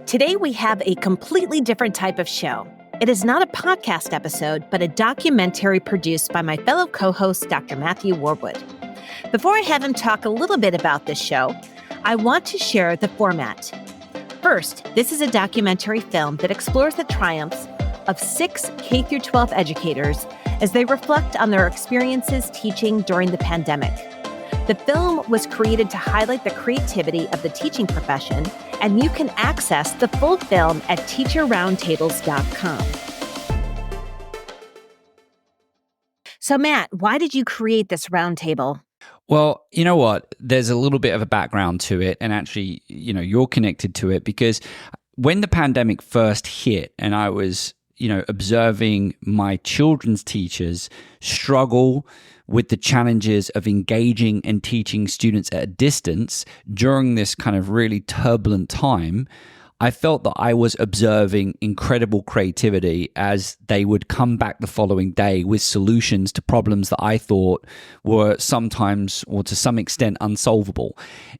Today, we have a completely different type of show. It is not a podcast episode, but a documentary produced by my fellow co-host, Dr. Matthew Warwood. Before I have him talk a little bit about this show, I want to share the format. First, this is a documentary film that explores the triumphs of 6 K-12 educators as they reflect on their experiences teaching during the pandemic. The film was created to highlight the creativity of the teaching profession, and you can access the full film at teacherroundtables.com. So, Matt, why did you create this roundtable? Well, you know what? There's a little bit of a background to it, and actually, you're connected to it because when the pandemic first hit and I was, observing my children's teachers struggle with the challenges of engaging and teaching students at a distance during this kind of really turbulent time, I felt that I was observing incredible creativity as they would come back the following day with solutions to problems that I thought were sometimes or to some extent unsolvable.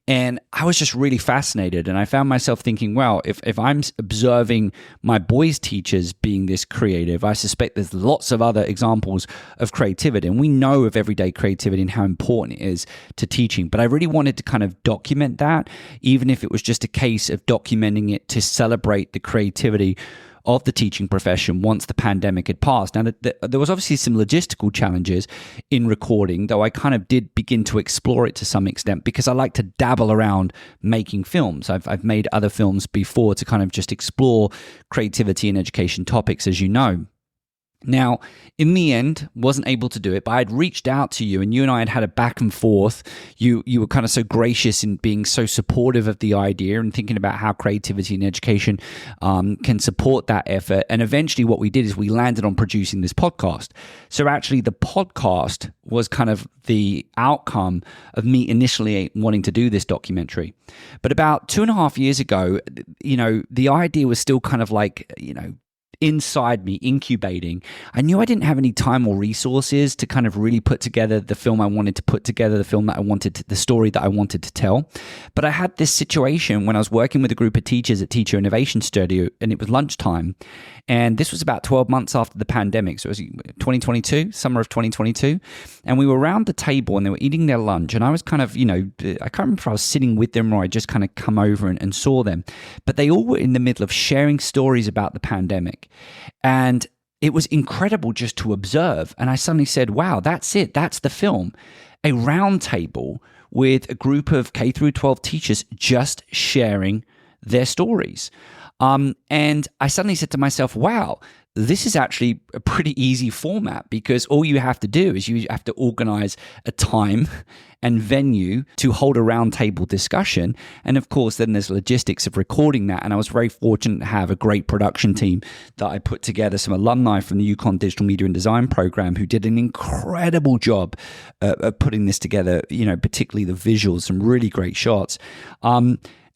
And I was just really fascinated. And I found myself thinking, well, if I'm observing my boys' teachers being this creative, I suspect there's lots of other examples of creativity. And we know of everyday creativity and how important it is to teaching. But I really wanted to kind of document that, even if it was just a case of documenting it to celebrate the creativity of the teaching profession once the pandemic had passed. Now, there was obviously some logistical challenges in recording, though I kind of did begin to explore it to some extent because I like to dabble around making films. I've made other films before to kind of just explore creativity and education topics, as you know. Now, in the end, wasn't able to do it, but I had reached out to you and you and I had a back and forth. You were kind of so gracious in being so supportive of the idea and thinking about how creativity and education can support that effort. And eventually what we did is we landed on producing this podcast. So actually the podcast was kind of the outcome of me initially wanting to do this documentary. But about 2.5 years ago, the idea was still kind of like, inside me, incubating. I knew I didn't have any time or resources to kind of really put together the film I wanted to put together, the story that I wanted to tell. But I had this situation when I was working with a group of teachers at Teacher Innovation Studio, and it was lunchtime. And this was about 12 months after the pandemic. So it was 2022, summer of 2022. And we were around the table and they were eating their lunch. And I was kind of, I can't remember if I was sitting with them or I just kind of come over and saw them. But they all were in the middle of sharing stories about the pandemic. And it was incredible just to observe. And I suddenly said, wow, that's it. That's the film. A round table with a group of K-12 teachers just sharing their stories. And I suddenly said to myself, wow, this is actually a pretty easy format because all you have to do is you have to organize a time and venue to hold a roundtable discussion. And of course, then there's logistics of recording that. And I was very fortunate to have a great production team that I put together, some alumni from the UConn Digital Media and Design program who did an incredible job of putting this together, particularly the visuals, some really great shots.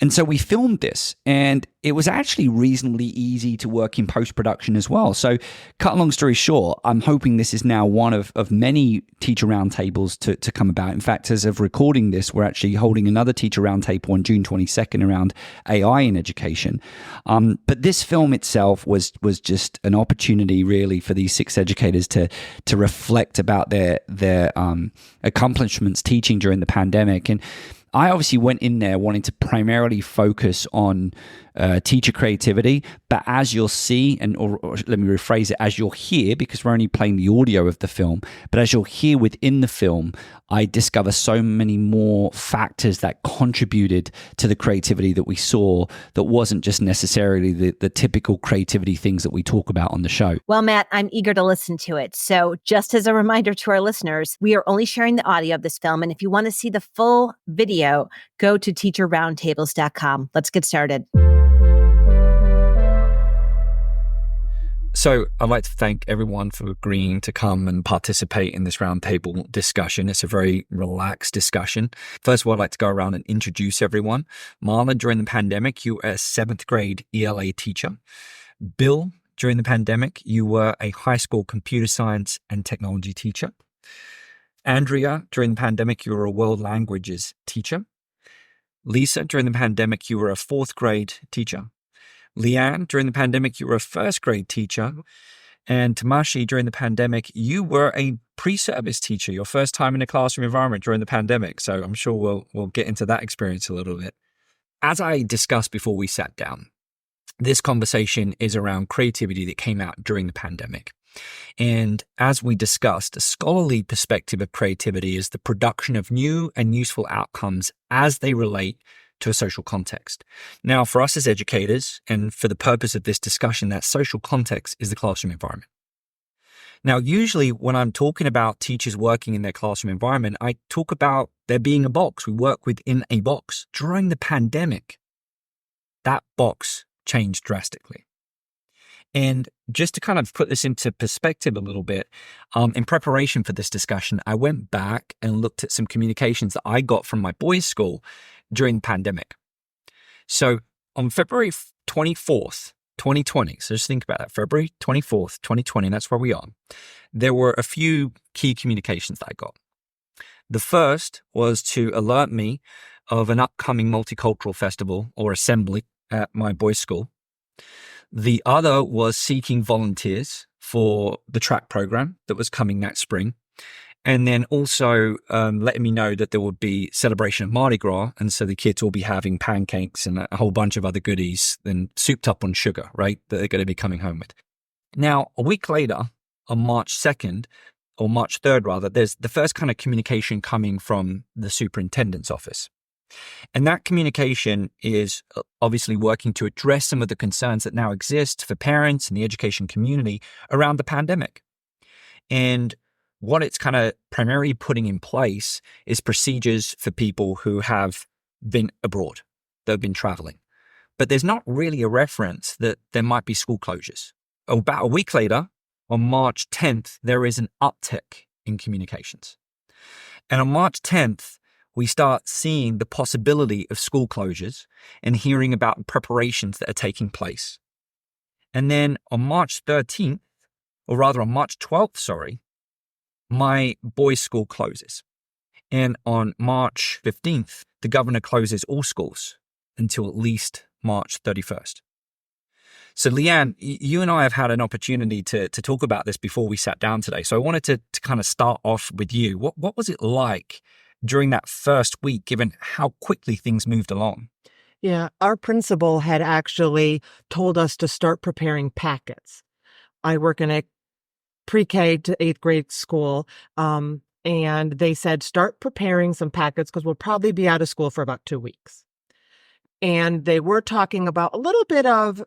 And so we filmed this, and it was actually reasonably easy to work in post-production as well. So cut a long story short, I'm hoping this is now one of many teacher roundtables to come about. In fact, as of recording this, we're actually holding another teacher roundtable on June 22nd around AI in education. But this film itself was just an opportunity really for these 6 educators to reflect about their accomplishments teaching during the pandemic. And I obviously went in there wanting to primarily focus on teacher creativity, but as you'll see, or let me rephrase it, as you'll hear, because we're only playing the audio of the film, but as you'll hear within the film, I discover so many more factors that contributed to the creativity that we saw that wasn't just necessarily the typical creativity things that we talk about on the show. Well, Matt, I'm eager to listen to it. So just as a reminder to our listeners, we are only sharing the audio of this film. And if you want to see the full video, go to teacherroundtables.com. Let's get started. So I'd like to thank everyone for agreeing to come and participate in this roundtable discussion. It's a very relaxed discussion. First of all, I'd like to go around and introduce everyone. Marla, during the pandemic, you were a 7th grade ELA teacher. Bill, during the pandemic, you were a high school computer science and technology teacher. Andrea, during the pandemic, you were a world languages teacher. Lisa, during the pandemic, you were a 4th grade teacher. Leanne, during the pandemic, you were a first grade teacher. And Tamashi, during the pandemic, you were a pre-service teacher, your first time in a classroom environment during the pandemic. So I'm sure we'll get into that experience a little bit. As I discussed before we sat down, this conversation is around creativity that came out during the pandemic. And as we discussed, a scholarly perspective of creativity is the production of new and useful outcomes as they relate to a social context. Now, for us as educators, and for the purpose of this discussion, that social context is the classroom environment. Now, usually when I'm talking about teachers working in their classroom environment, I talk about there being a box. We work within a box. During the pandemic, that box changed drastically. And just to kind of put this into perspective a little bit, in preparation for this discussion, I went back and looked at some communications that I got from my boys' school during the pandemic. So on February 24th, 2020, so just think about that, February 24th, 2020, that's where we are. There were a few key communications that I got. The first was to alert me of an upcoming multicultural festival or assembly at my boys' school. The other was seeking volunteers for the track program that was coming that spring. And then also letting me know that there would be celebration of Mardi Gras. And so the kids will be having pancakes and a whole bunch of other goodies then souped up on sugar, right, that they're going to be coming home with. Now, a week later, on March 2nd, or March 3rd rather, there's the first kind of communication coming from the superintendent's office. And that communication is obviously working to address some of the concerns that now exist for parents and the education community around the pandemic. And what it's kind of primarily putting in place is procedures for people who have been abroad, that have been traveling. But there's not really a reference that there might be school closures. About a week later, on March 10th, there is an uptick in communications. And on March 10th, we start seeing the possibility of school closures and hearing about preparations that are taking place. And then on March 13th, or rather on March 12th, my boys' school closes. And on March 15th, the governor closes all schools until at least March 31st. So Leanne, you and I have had an opportunity to talk about this before we sat down today. So I wanted to kind of start off with you. What was it like during that first week, given how quickly things moved along? Yeah, our principal had actually told us to start preparing packets. I work in a pre-K to 8th grade school, and they said, start preparing some packets because we'll probably be out of school for about 2 weeks. And they were talking about a little bit of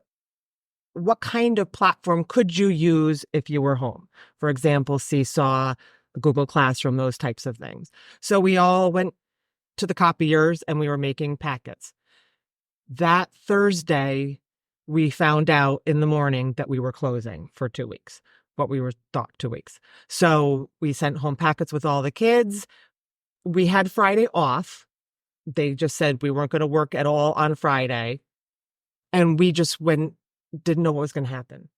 what kind of platform could you use if you were home? For example, Seesaw, Google Classroom, those types of things. So we all went to the copiers and we were making packets. That Thursday, we found out in the morning that we were closing for 2 weeks, what we were thought 2 weeks. So we sent home packets with all the kids. We had Friday off. They just said we weren't going to work at all on Friday. And we just didn't know what was going to happen.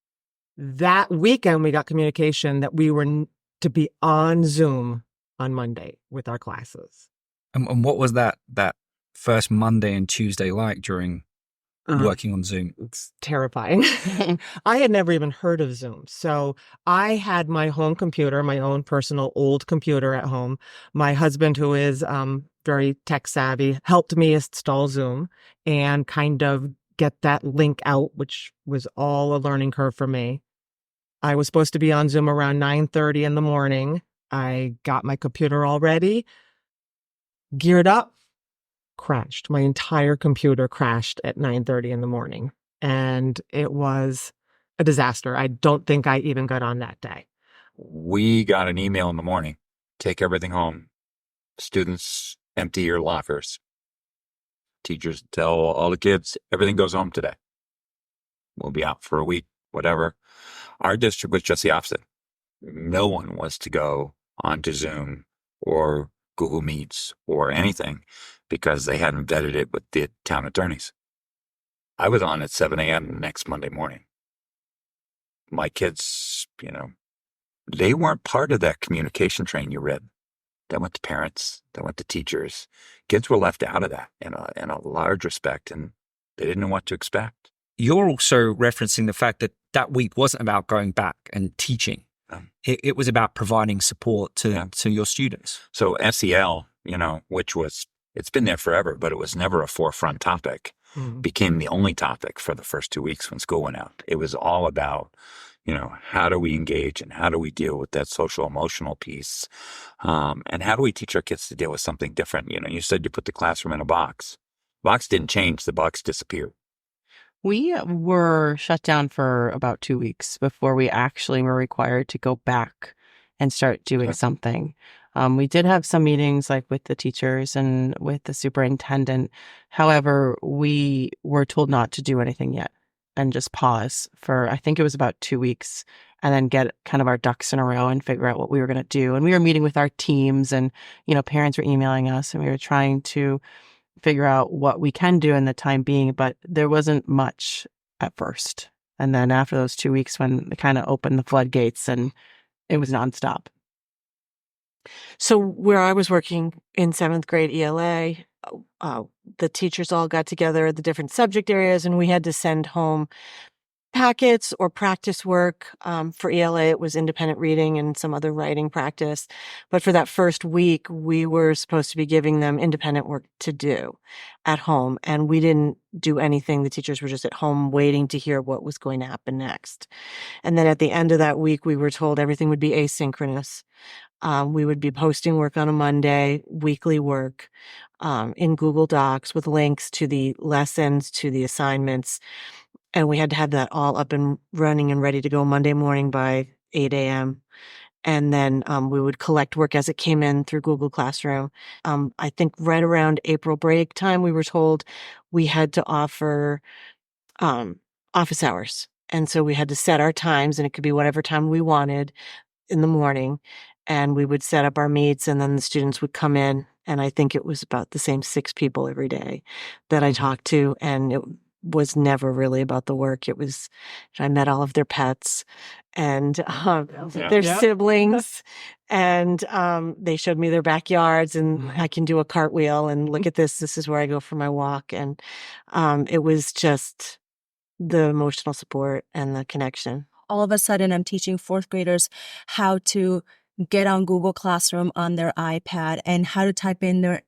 That weekend, we got communication that we were to be on Zoom on Monday with our classes. And what was that first Monday and Tuesday like during working on Zoom? It's terrifying. I had never even heard of Zoom. So I had my home computer, my own personal old computer at home. My husband, who is very tech savvy, helped me install Zoom and kind of get that link out, which was all a learning curve for me. I was supposed to be on Zoom around 9:30 in the morning. I got my computer all ready, geared up, crashed. My entire computer crashed at 9:30 in the morning. And it was a disaster. I don't think I even got on that day. We got an email in the morning. Take everything home. Students, empty your lockers. Teachers tell all the kids, everything goes home today. We'll be out for a week, whatever. Our district was just the opposite. No one was to go onto Zoom or Google Meets or anything because they hadn't vetted it with the town attorneys. I was on at 7 a.m. the next Monday morning. My kids, they weren't part of that communication train you read. That went to parents, that went to teachers. Kids were left out of that in a large respect, and they didn't know what to expect. you're also referencing the fact that that week wasn't about going back and teaching. It was about providing support to your students. So SEL, it's been there forever, but it was never a forefront topic, became the only topic for the first 2 weeks when school went out. It was all about, how do we engage and how do we deal with that social emotional piece? And how do we teach our kids to deal with something different? You said you put the classroom in a box. Box didn't change. The box disappeared. We were shut down for about 2 weeks before we actually were required to go back and start doing something. We did have some meetings like with the teachers and with the superintendent. However, we were told not to do anything yet and just pause for, I think it was about 2 weeks, and then get kind of our ducks in a row and figure out what we were going to do. And we were meeting with our teams, and, parents were emailing us, and we were trying to figure out what we can do in the time being, but there wasn't much at first. And then after those 2 weeks, when they kind of opened the floodgates, and it was nonstop. So where I was working in 7th grade ELA, the teachers all got together at the different subject areas, and we had to send home packets or practice work. For ELA, it was independent reading and some other writing practice. But for that first week, we were supposed to be giving them independent work to do at home. And we didn't do anything. The teachers were just at home waiting to hear what was going to happen next. And then at the end of that week, we were told everything would be asynchronous. We would be posting work on a Monday, weekly work, in Google Docs with links to the lessons, to the assignments. And we had to have that all up and running and ready to go Monday morning by 8 a.m. And then we would collect work as it came in through Google Classroom. I think right around April break time, we were told we had to offer office hours. And so we had to set our times, and it could be whatever time we wanted in the morning. And we would set up our meets, and then the students would come in. And I think it was about the same 6 people every day that I talked to. And it was never really about the work. It was, I met all of their pets and their siblings, and they showed me their backyards, and I can do a cartwheel, and look at this. This is where I go for my walk. And it was just the emotional support and the connection. All of a sudden, I'm teaching 4th graders how to get on Google Classroom on their iPad and how to type in their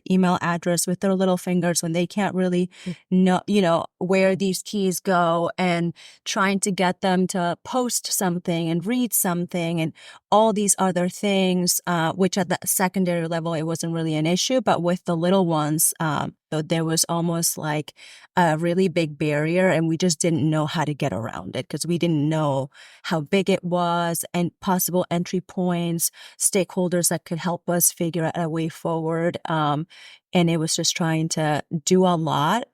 email address with their little fingers when they can't really know, where these keys go, and trying to get them to post something and read something and all these other things, which at the secondary level, it wasn't really an issue. But with the little ones, there was almost like a really big barrier, and we just didn't know how to get around it because we didn't know how big it was and possible entry points, stakeholders that could help us figure out a way forward. And it was just trying to do a lot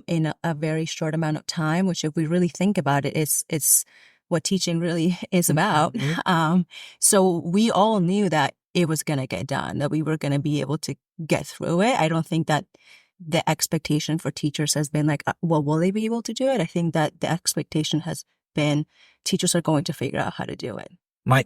in a very short amount of time, which if we really think about it, it's what teaching really is about. So we all knew that it was going to get done, that we were going to be able to get through it. I don't think that the expectation for teachers has been like, well, will they be able to do it? I think that the expectation has been teachers are going to figure out how to do it. My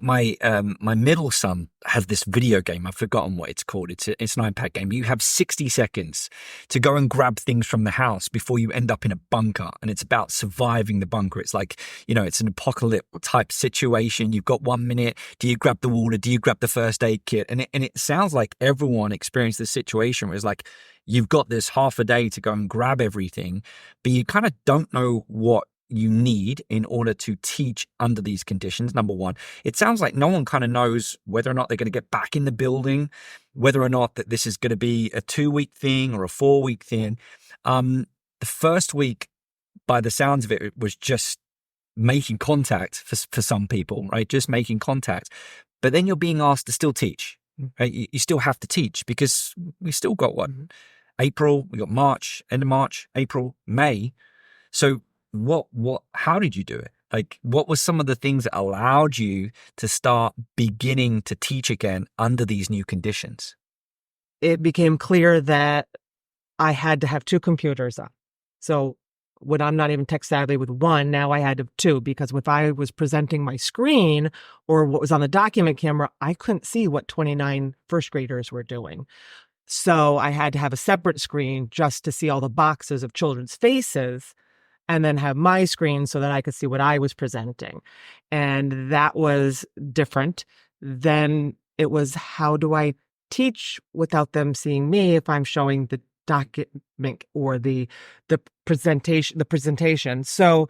middle son has this video game. I've forgotten what it's called. It's an iPad game. You have 60 seconds to go and grab things from the house before you end up in a bunker. And it's about surviving the bunker. It's like, it's an apocalypse type situation. You've got 1 minute. Do you grab the water? Do you grab the first aid kit? And it sounds like everyone experienced this situation where it's like, you've got this half a day to go and grab everything, but you kind of don't know what you need in order to teach under these conditions. Number one, it sounds like no one kind of knows whether or not they're going to get back in the building, whether or not that this is going to be a 2-week thing or a 4-week thing. The first week, by the sounds of it, it was just making contact for some people, right? Just making contact. But then you're being asked to still teach, right? You still have to teach because we still got April, we got March, end of March, April, May. So how did you do it? Like, what were some of the things that allowed you to start beginning to teach again under these new conditions? It became clear that I had to have 2 computers up. So when I'm not even tech savvy with one, now I had 2, because if I was presenting my screen or what was on the document camera, I couldn't see what 29 first graders were doing. So I had to have a separate screen just to see all the boxes of children's faces. and then have my screen so that I could see what I was presenting. And that was different. Then it was, how do I teach without them seeing me if I'm showing the document or the presentation. So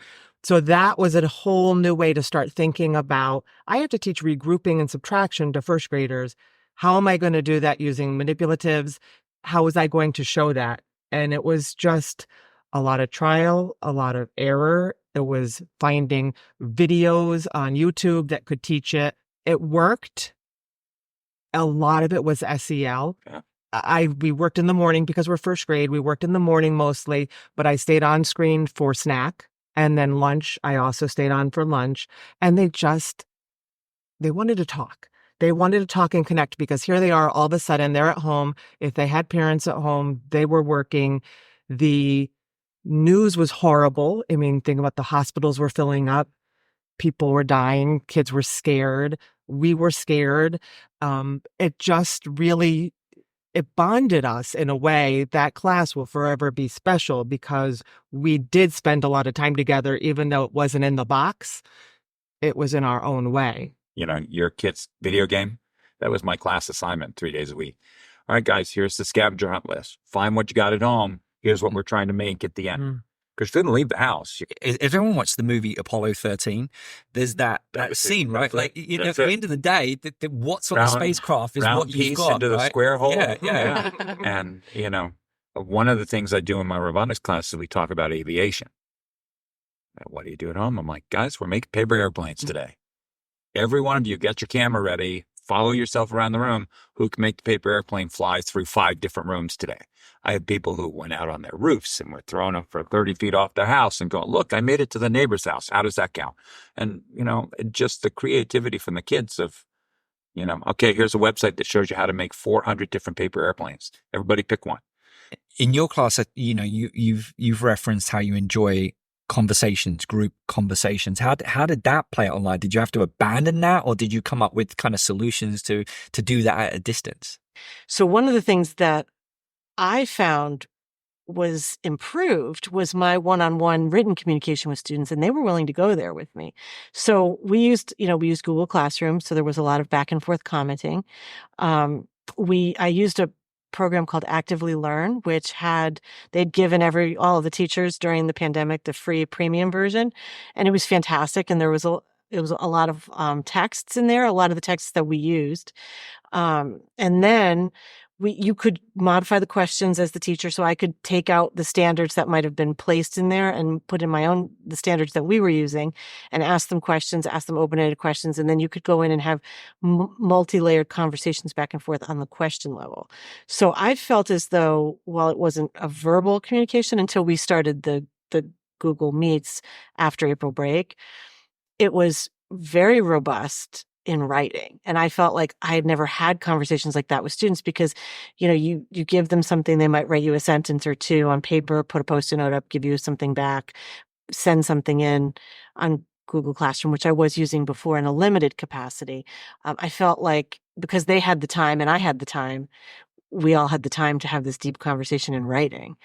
that was a whole new way to start thinking about, I have to teach regrouping and subtraction to first graders. How am I going to do that using manipulatives? How was I going to show that? And it was just a lot of trial, a lot of error. It was finding videos on YouTube that could teach it. It worked. A lot of it was SEL. We worked in the morning because we're first grade. We worked in the morning mostly, but I stayed on screen for snack. And then lunch, I also stayed on for lunch. And they wanted to talk. They wanted to talk and connect, because here they are, all of a sudden they're at home. If they had parents at home, they were working. The news was horrible. I mean, think about, the hospitals were filling up. People were dying. Kids were scared. We were scared. It just really, it bonded us in a way. That class will forever be special, because we did spend a lot of time together, even though it wasn't in the box. It was in our own way. Your kid's video game, that was my class assignment 3 days a week. All right, guys, here's the scavenger hunt list. Find what you got at home. Here's what we're trying to make at the end. Because you didn't leave the house. If everyone watched the movie Apollo 13, there's that scene, right? Like, at the end of the day, what's on the spacecraft is what you've got, into the right? square hole. Yeah. And, one of the things I do in my robotics class is we talk about aviation. What do you do at home? I'm like, guys, we're making paper airplanes today. Every one of you, get your camera ready. Follow yourself around the room. Who can make the paper airplane fly through 5 different rooms today? I had people who went out on their roofs and were throwing up for 30 feet off their house and going, look, I made it to the neighbor's house. How does that count? And, just the creativity from the kids of, okay, here's a website that shows you how to make 400 different paper airplanes. Everybody pick one. In your class, you've referenced how you enjoy conversations, group conversations. How did that play out online? Did you have to abandon that, or did you come up with kind of solutions to do that at a distance? So one of the things that I found was improved was my one-on-one written communication with students, and they were willing to go there with me. So we used Google Classroom, so there was a lot of back and forth commenting. I used a program called Actively Learn, which they'd given all of the teachers during the pandemic the free premium version, and it was fantastic. And it was a lot of texts in there, a lot of the texts that we used, and then you could modify the questions as the teacher. So I could take out the standards that might have been placed in there and put in the standards that we were using, and ask them questions, ask them open-ended questions. And then you could go in and have multi-layered conversations back and forth on the question level. So I felt as though, while it wasn't a verbal communication until we started the Google Meets after April break, it was very robust in writing. And I felt like I had never had conversations like that with students, because, you give them something, they might write you a sentence or two on paper, put a Post-it note up, give you something back, send something in on Google Classroom, which I was using before in a limited capacity. I felt like, because they had the time and I had the time, we all had the time to have this deep conversation in writing.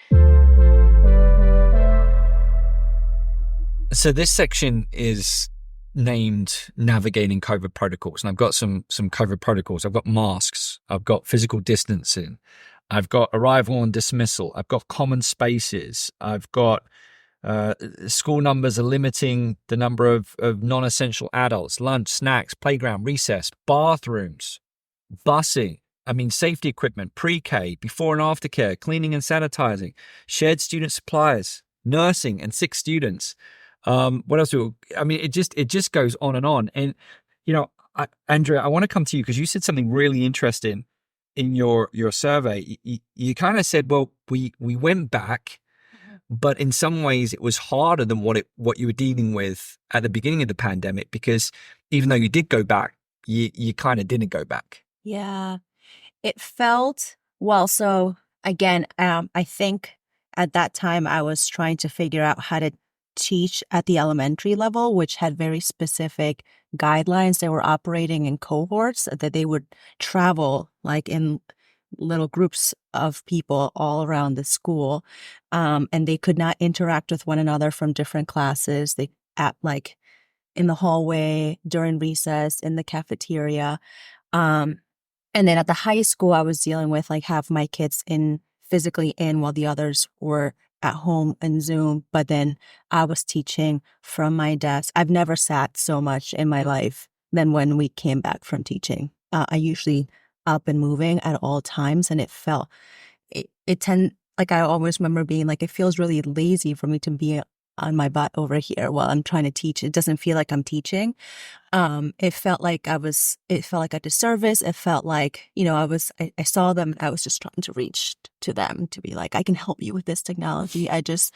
So this section is named Navigating COVID Protocols, and I've got some COVID protocols. I've got masks, I've got physical distancing, I've got arrival and dismissal, I've got common spaces, I've got school numbers are limiting the number of non-essential adults, lunch, snacks, playground, recess, bathrooms, busing, safety equipment, pre-K, before and after care, cleaning and sanitizing, shared student supplies, nursing and sick students. What else? It just goes on and on. And, Andrea, I want to come to you because you said something really interesting in your survey. You kind of said, well, we went back, but in some ways it was harder than what you were dealing with at the beginning of the pandemic, because even though you did go back, you kind of didn't go back. Yeah, it felt, well, so again, I think at that time I was trying to figure out how to teach at the elementary level, which had very specific guidelines. They were operating in cohorts that they would travel like in little groups of people all around the school, and they could not interact with one another from different classes. They at like in the hallway, during recess, in the cafeteria. And then at the high school, I was dealing with like half my kids physically in while the others were at home and Zoom. But then I was teaching from my desk. I've never sat so much in my life than when we came back from teaching. I usually up and moving at all times, and like I always remember being like, it feels really lazy for me to be on my butt over here while I'm trying to teach. It doesn't feel like I'm teaching. It felt like a disservice. It felt like, I saw them and I was just trying to reach to them to be like, I can help you with this technology. I just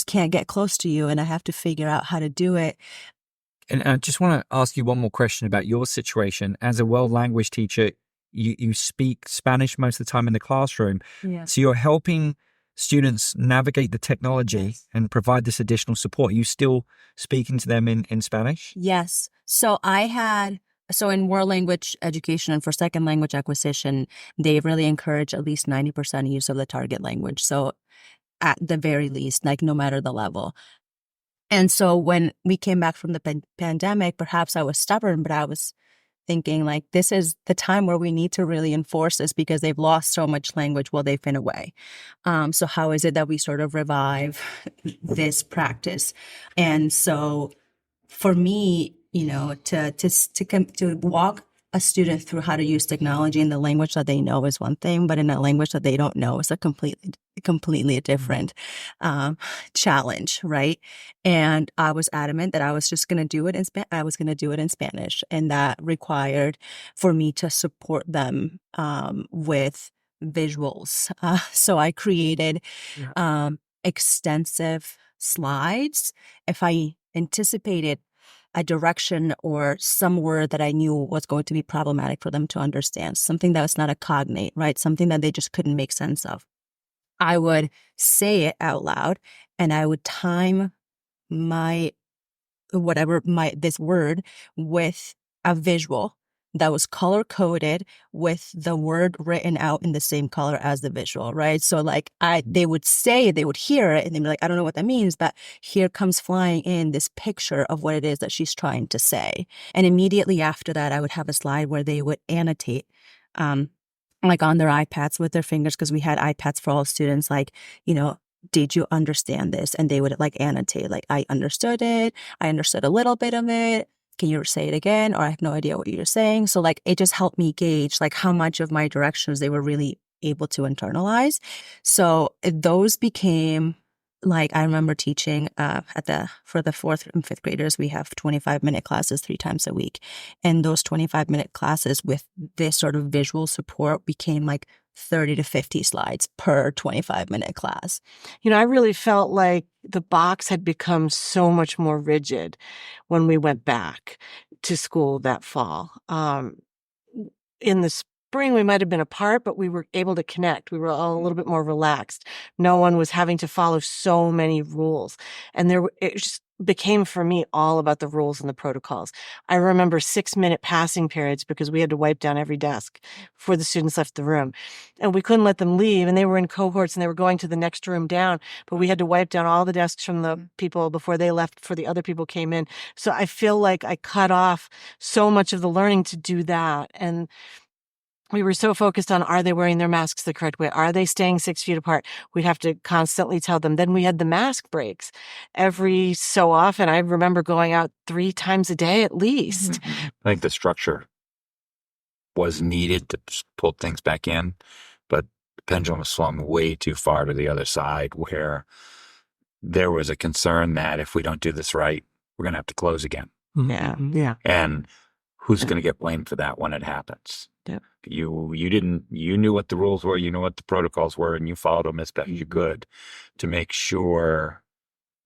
can't get close to you, and I have to figure out how to do it. And I just want to ask you one more question about your situation. As a world language teacher, you speak Spanish most of the time in the classroom. Yeah. So you're helping students navigate the technology and provide this additional support. Are you still speaking to them in Spanish? Yes. So in world language education and for second language acquisition, they really encourage at least 90% use of the target language. So at the very least, like no matter the level. And so when we came back from the pandemic, perhaps I was stubborn, but I was thinking like, this is the time where we need to really enforce this because they've lost so much language while they've been away. So how is it that we sort of revive this practice? And so for me, to walk a student through how to use technology in the language that they know is one thing, but in a language that they don't know is a completely different challenge, right? And I was adamant that I was just going to do it in Spanish, and that required for me to support them with visuals. So I created extensive slides. If I anticipated a direction or some word that I knew was going to be problematic for them to understand, something that was not a cognate, right? Something that they just couldn't make sense of. I would say it out loud, and I would time this word with a visual that was color coded with the word written out in the same color as the visual, right? So like they would hear it and they'd be like, I don't know what that means, but here comes flying in this picture of what it is that she's trying to say. And immediately after that, I would have a slide where they would annotate, like on their iPads with their fingers, because we had iPads for all students, like, did you understand this? And they would like annotate, like, I understood it. I understood a little bit of it. Can you say it again? Or I have no idea what you're saying. So like, it just helped me gauge like how much of my directions they were really able to internalize. So those became like, I remember teaching for the 4th and 5th graders, we have 25-minute classes 3 times a week. And those 25-minute classes with this sort of visual support became like 30 to 50 slides per 25-minute class. I really felt like the box had become so much more rigid when we went back to school that fall. In the spring, we might have been apart, but we were able to connect. We were all a little bit more relaxed. No one was having to follow so many rules. And it just became for me all about the rules and the protocols. I remember 6-minute passing periods because we had to wipe down every desk before the students left the room. And we couldn't let them leave. And they were in cohorts and they were going to the next room down, but we had to wipe down all the desks from the people before they left, before the other people came in. So I feel like I cut off so much of the learning to do that. And we were so focused on, are they wearing their masks the correct way? Are they staying 6 feet apart? We'd have to constantly tell them. Then we had the mask breaks every so often. I remember going out 3 times a day at least. I think the structure was needed to pull things back in, but the pendulum was swung way too far to the other side, where there was a concern that if we don't do this right, we're going to have to close again. Yeah. Yeah. And who's going to get blamed for that when it happens? Yep. You knew what the rules were, you knew what the protocols were, and you followed them as best you could to make sure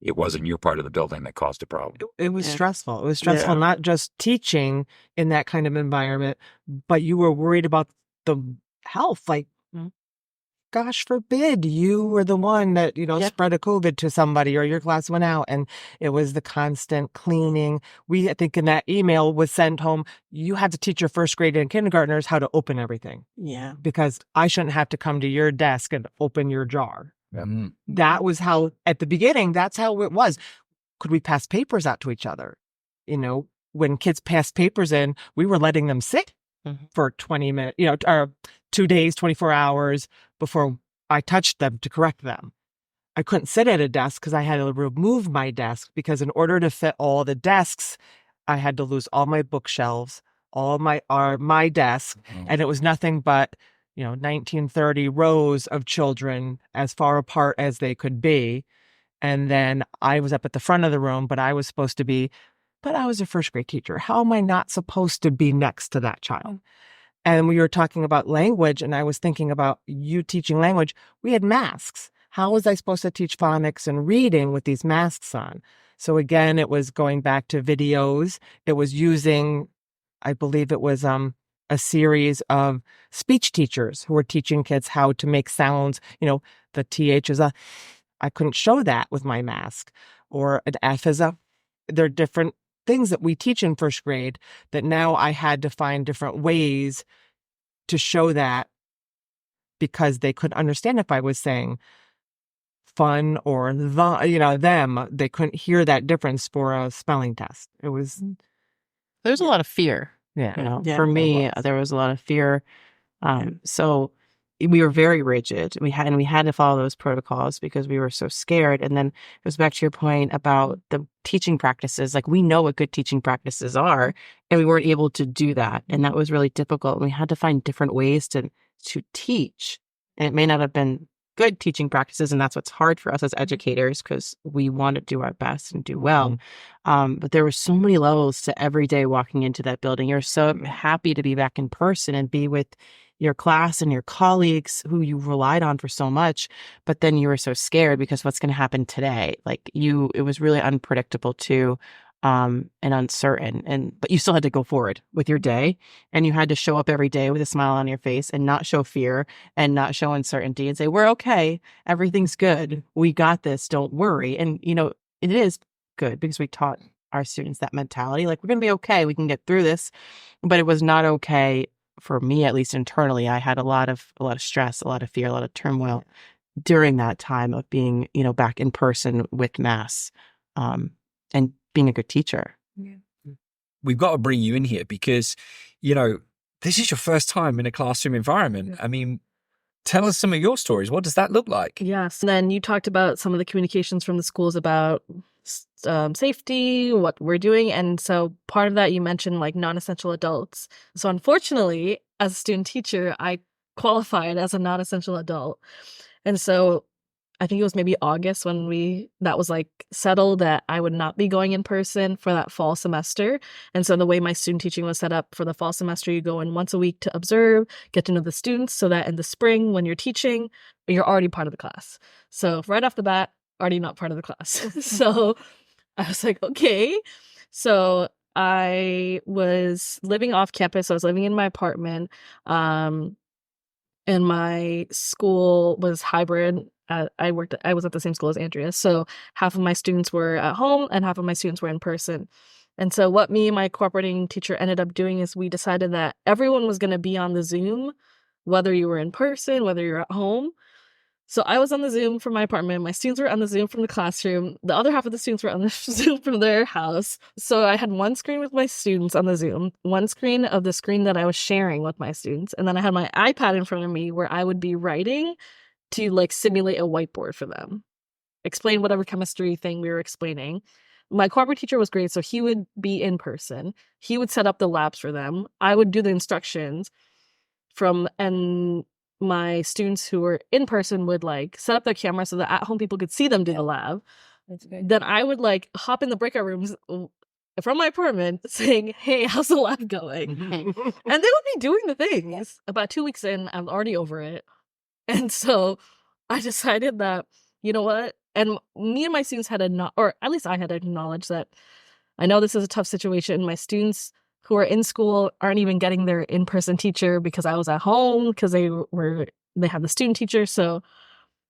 it wasn't your part of the building that caused a problem. It was stressful. It was stressful, not just teaching in that kind of environment, but you were worried about the health. Like gosh forbid you were the one that, spread a COVID to somebody or your class went out. And it was the constant cleaning. I think in that email was sent home, you had to teach your first grade and kindergartners how to open everything. Yeah. Because I shouldn't have to come to your desk and open your jar. That was how, at the beginning, that's how it was. Could we pass papers out to each other? When kids passed papers in, we were letting them sit for 20 minutes, or 2 days, 24 hours before I touched them to correct them. I couldn't sit at a desk because I had to remove my desk, because in order to fit all the desks, I had to lose all my bookshelves, all my desk, and it was nothing but 1930 rows of children as far apart as they could be. And then I was up at the front of the room, but I was a first grade teacher. How am I not supposed to be next to that child? And we were talking about language, and I was thinking about you teaching language. We had masks. How was I supposed to teach phonics and reading with these masks on? So again, it was going back to videos. It was using, I believe it was a series of speech teachers who were teaching kids how to make sounds. The TH is I couldn't show that with my mask. Or an F is they're different things that we teach in first grade that now I had to find different ways to show that, because they couldn't understand if I was saying fun or them. They couldn't hear that difference for a spelling test. It was. There's a lot of fear. Yeah. For me, there was a lot of fear. So we were very rigid. We had to follow those protocols because we were so scared. And then it goes back to your point about the teaching practices. Like, we know what good teaching practices are, and we weren't able to do that. And that was really difficult. And we had to find different ways to teach. And it may not have been good teaching practices. And that's what's hard for us as educators, because we want to do our best and do well. But there were so many levels to every day walking into that building. You're so happy to be back in person and be with your class and your colleagues who you relied on for so much, but then you were so scared because what's going to happen today? It was really unpredictable too, and uncertain. But you still had to go forward with your day, and you had to show up every day with a smile on your face and not show fear and not show uncertainty and say, we're okay. Everything's good. We got this. Don't worry. And, it is good because we taught our students that mentality. Like, we're going to be okay. We can get through this. But it was not okay. For me, at least internally, I had a lot of stress, a lot of fear, a lot of turmoil during that time of being, back in person with mass, and being a good teacher. Yeah. We've got to bring you in here because, this is your first time in a classroom environment. Yeah. I mean, tell us some of your stories. What does that look like? Yes. And then you talked about some of the communications from the schools about safety, what we're doing. And so part of that, you mentioned non-essential adults. So unfortunately, as a student teacher, I qualified as a non-essential adult. And so I think it was maybe August when that was settled that I would not be going in person for that fall semester. And so the way my student teaching was set up for the fall semester, you go in once a week to observe, get to know the students, so that in the spring when you're teaching, you're already part of the class. So right off the bat, already not part of the class. So I was like, okay. So I was living off campus. I was living in my apartment. And my school was hybrid. I was at the same school as Andrea. So half of my students were at home and half of my students were in person. And so what me and my cooperating teacher ended up doing is we decided that everyone was going to be on the Zoom, whether you were in person, whether you're at home. So I was on the Zoom from my apartment. My students were on the Zoom from the classroom. The other half of the students were on the Zoom from their house. So I had one screen with my students on the Zoom, one screen of the screen that I was sharing with my students. And then I had my iPad in front of me where I would be writing to simulate a whiteboard for them, explain whatever chemistry thing we were explaining. My cooperative teacher was great. So he would be in person. He would set up the labs for them. I would do the instructions and my students who were in person would set up their camera so that at home people could see them do the lab. That's great. Then I would hop in the breakout rooms from my apartment saying, hey, how's the lab going? And they would be doing the things. About 2 weeks in, I'm already over it. And so I decided that, you know what? And me and my students or at least I had acknowledged that I know this is a tough situation. My students who are in school aren't even getting their in-person teacher because I was at home, because they were they have the student teacher. So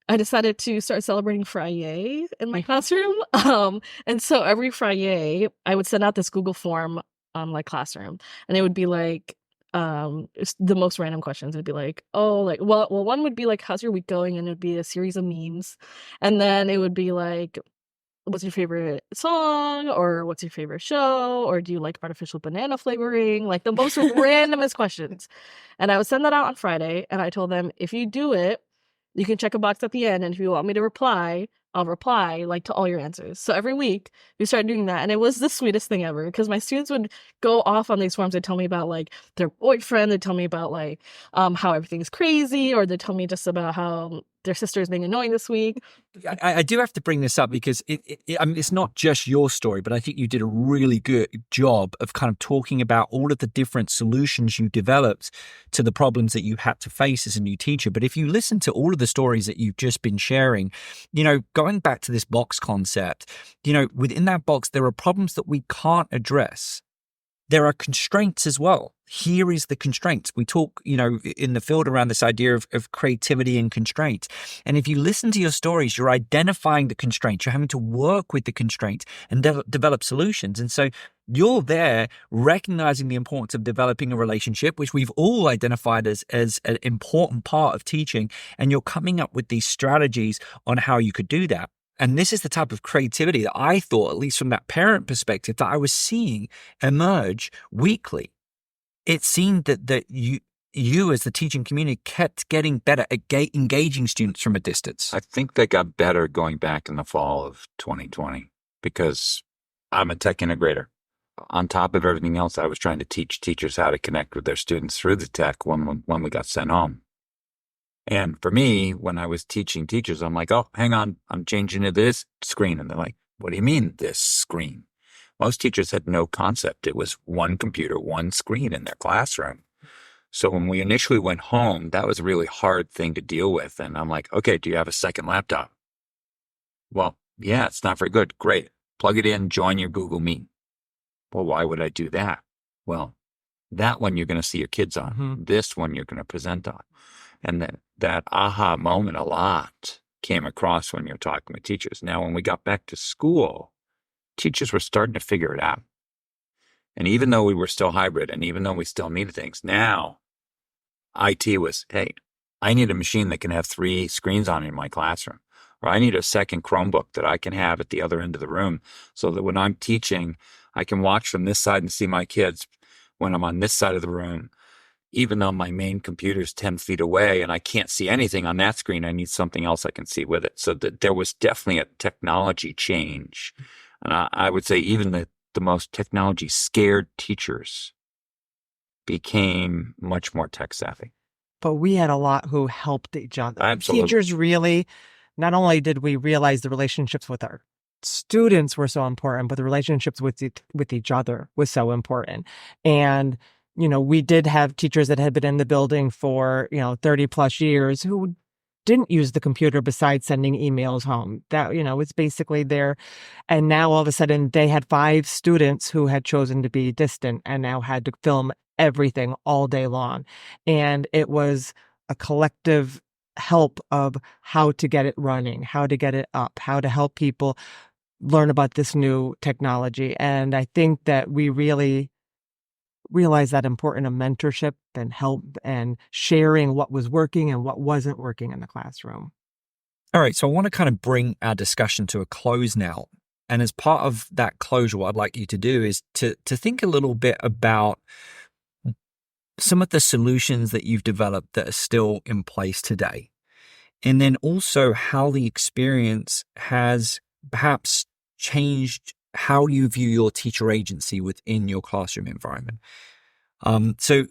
I decided to start celebrating Friday in my classroom. And so every Friday, I would send out this Google form on my classroom, and it would be like, it's the most random questions. It'd be like, oh, like, well, one would be like, how's your week going? And it'd be a series of memes. And then it would be like, what's your favorite song, or what's your favorite show, or do you like artificial banana flavoring? Like the most randomest questions. And I would send that out on Friday, and I told them, if you do it, you can check a box at the end, and if you want me to reply, I'll reply like to all your answers. So every week we started doing that, and it was the sweetest thing ever, because my students would go off on these forums. They'd tell me about like their boyfriend. They'd tell me about like how everything's crazy, or they'd tell me just about how their sister is being annoying this week. I do have to bring this up because I mean, it's not just your story, but I think you did a really good job of kind of talking about all of the different solutions you developed to the problems that you had to face as a new teacher. But if you listen to all of the stories that you've just been sharing, you know, going back to this box concept, you know, within that box, there are problems that we can't address. There are constraints as well. Here is the constraints. We talk, you know, in the field around this idea of creativity and constraints. And if you listen to your stories, you're identifying the constraints. You're having to work with the constraints and develop solutions. And so you're there recognizing the importance of developing a relationship, which we've all identified as an important part of teaching. And you're coming up with these strategies on how you could do that. And this is the type of creativity that I thought, at least from that parent perspective, that I was seeing emerge weekly. It seemed that you as the teaching community kept getting better at engaging students from a distance. I think they got better going back in the fall of 2020 because I'm a tech integrator. On top of everything else, I was trying to teach teachers how to connect with their students through the tech when we got sent home. And for me, when I was teaching teachers, I'm like, oh, hang on, I'm changing to this screen. And they're like, what do you mean this screen? Most teachers had no concept. It was one computer, one screen in their classroom. So when we initially went home, that was a really hard thing to deal with. And I'm like, okay, do you have a second laptop? Well, yeah, it's not very good. Great. Plug it in, join your Google Meet. Well, why would I do that? Well, that one you're going to see your kids on. Mm-hmm. This one you're going to present on. And that aha moment a lot came across when you're talking with teachers. Now, when we got back to school, teachers were starting to figure it out. And even though we were still hybrid and even though we still needed things, now IT was, hey, I need a machine that can have 3 screens on it in my classroom. Or I need a second Chromebook that I can have at the other end of the room so that when I'm teaching, I can watch from this side and see my kids when I'm on this side of the room. Even though my main computer is 10 feet away and I can't see anything on that screen, I need something else I can see with it. So that there was definitely a technology change. And I would say even the most technology scared teachers became much more tech savvy. But we had a lot who helped each other. Absolutely. Teachers really, not only did we realize the relationships with our students were so important, but the relationships with each other was so important. And you know, we did have teachers that had been in the building for, 30 plus years who didn't use the computer besides sending emails home. That, it's basically there. And now all of a sudden they had 5 students who had chosen to be distant and now had to film everything all day long. And it was a collective help of how to get it running, how to get it up, how to help people learn about this new technology. And I think that we really realize that importance of mentorship and help and sharing what was working and what wasn't working in the classroom. All right, so I want to kind of bring our discussion to a close now. And as part of that closure, what I'd like you to do is to think a little bit about some of the solutions that you've developed that are still in place today. And then also how the experience has perhaps changed how you view your teacher agency within your classroom environment. So,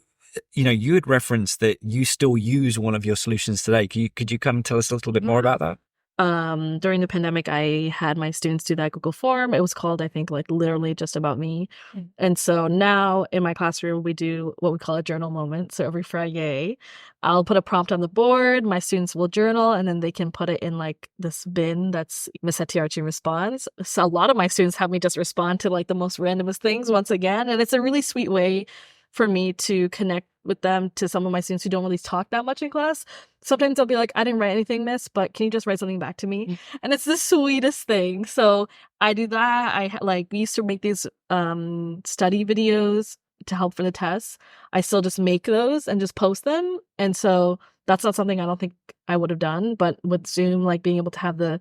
you had referenced that you still use one of your solutions today. Could you come and tell us a little bit more about that? During the pandemic, I had my students do that Google form. It was called, I think, like literally just about me. And so now in my classroom, we do what we call a journal moment. So every Friday, I'll put a prompt on the board. My students will journal and then they can put it in like this bin that's Miss Etiarchi responds. So a lot of my students have me just respond to like the most randomest things once again. And it's a really sweet way for me to connect with them to some of my students who don't really talk that much in class. Sometimes I'll be like, I didn't write anything, miss, but can you just write something back to me? And it's the sweetest thing. So I do that. We used to make these study videos to help for the tests. I still just make those and just post them. And so that's not something I don't think I would have done. But with Zoom, like being able to have the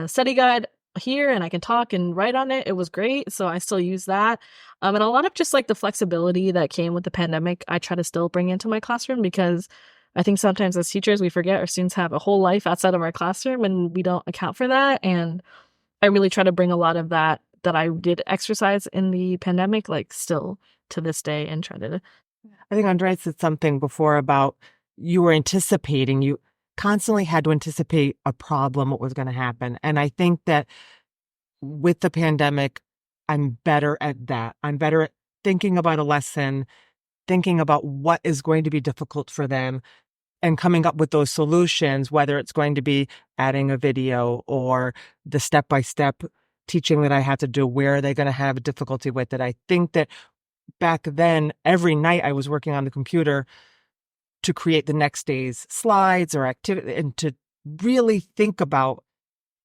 study guide here and I can talk and write on it, it was great. So I still use that. And a lot of just like the flexibility that came with the pandemic, I try to still bring into my classroom, because I think sometimes as teachers, we forget our students have a whole life outside of our classroom and we don't account for that. And I really try to bring a lot of that I did exercise in the pandemic, like still to this day, and try to. I think Andrea said something before about you constantly had to anticipate a problem, what was going to happen. And I think that with the pandemic, I'm better at that. I'm better at thinking about a lesson, thinking about what is going to be difficult for them, and coming up with those solutions, whether it's going to be adding a video or the step-by-step teaching that I had to do, where are they going to have difficulty with it. I think that back then, every night I was working on the computer to create the next day's slides or activity, and to really think about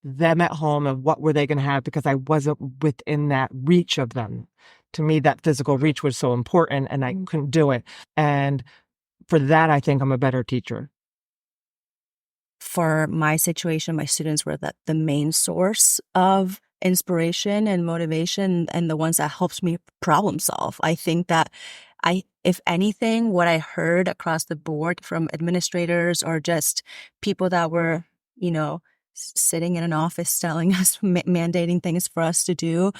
them at home and what were they going to have, because I wasn't within that reach of them. To me, that physical reach was so important, and I couldn't do it. And for that, I think I'm a better teacher. For my situation, my students were the main source of inspiration and motivation, and the ones that helped me problem solve. I think that if anything, what I heard across the board from administrators or just people that were, sitting in an office telling us, mandating things for us to do,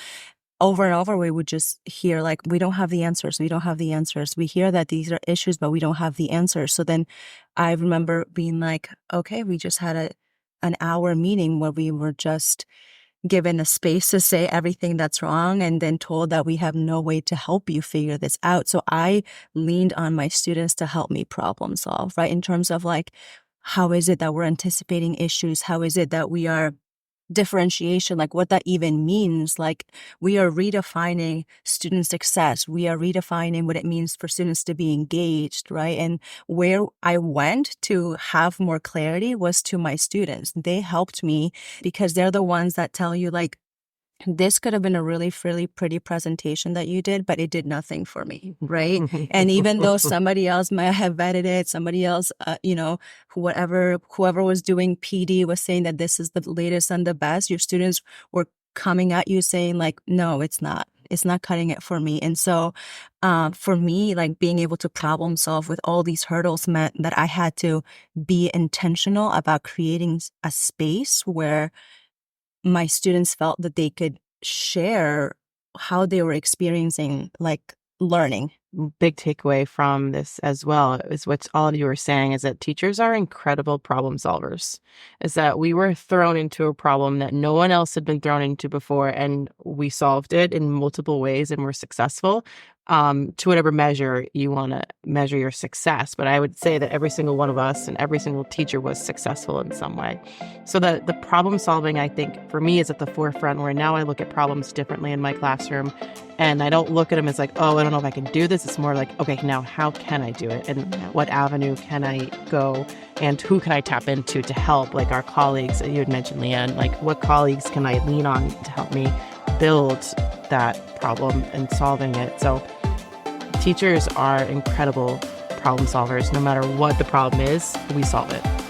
over and over, we would just hear like, we don't have the answers. We don't have the answers. We hear that these are issues, but we don't have the answers. So then I remember being like, okay, we just had an hour meeting where we were just given a space to say everything that's wrong, and then told that we have no way to help you figure this out. So I leaned on my students to help me problem solve, right? In terms of like, how is it that we're anticipating issues? How is it that we are differentiation, like what that even means? Like, we are redefining student success. We are redefining what it means for students to be engaged, right? And where I went to have more clarity was to my students. They helped me because they're the ones that tell you like, this could have been a really, really pretty presentation that you did, but it did nothing for me, right? And even though somebody else might have vetted it, somebody else, whoever was doing PD was saying that this is the latest and the best, your students were coming at you saying like, no, it's not. It's not cutting it for me. And so for me, like being able to problem solve with all these hurdles meant that I had to be intentional about creating a space where my students felt that they could share how they were experiencing like learning. Big takeaway from this as well is what all of you were saying, is that teachers are incredible problem solvers. Is that we were thrown into a problem that no one else had been thrown into before, and we solved it in multiple ways and were successful. To whatever measure you want to measure your success. But I would say that every single one of us and every single teacher was successful in some way. So the problem solving, I think, for me is at the forefront, where now I look at problems differently in my classroom. And I don't look at them as like, oh, I don't know if I can do this. It's more like, okay, now how can I do it? And what avenue can I go? And who can I tap into to help? Like our colleagues, you had mentioned, Leanne, like what colleagues can I lean on to help me build that problem and solving it? So teachers are incredible problem solvers. No matter what the problem is, we solve it.